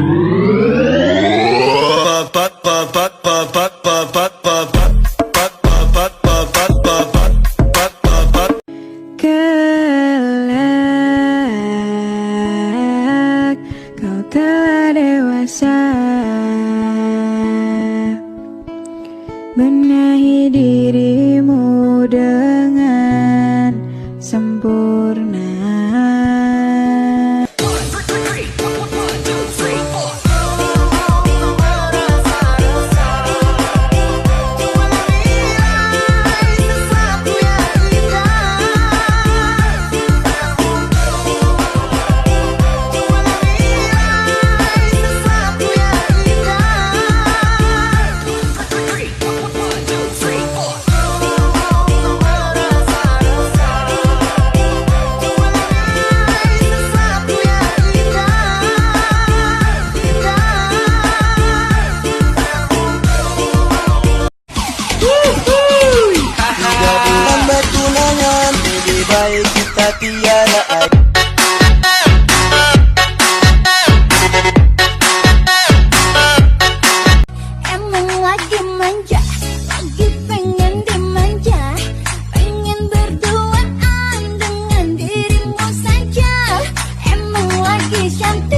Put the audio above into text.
Kelak kau telah dewasa, benahi dirimu dengan sempurna. Lebih baik kita tiada ada. Emang lagi manja, lagi pengen dimanja, pengen berduaan dengan dirimu saja. Emang lagi cantik.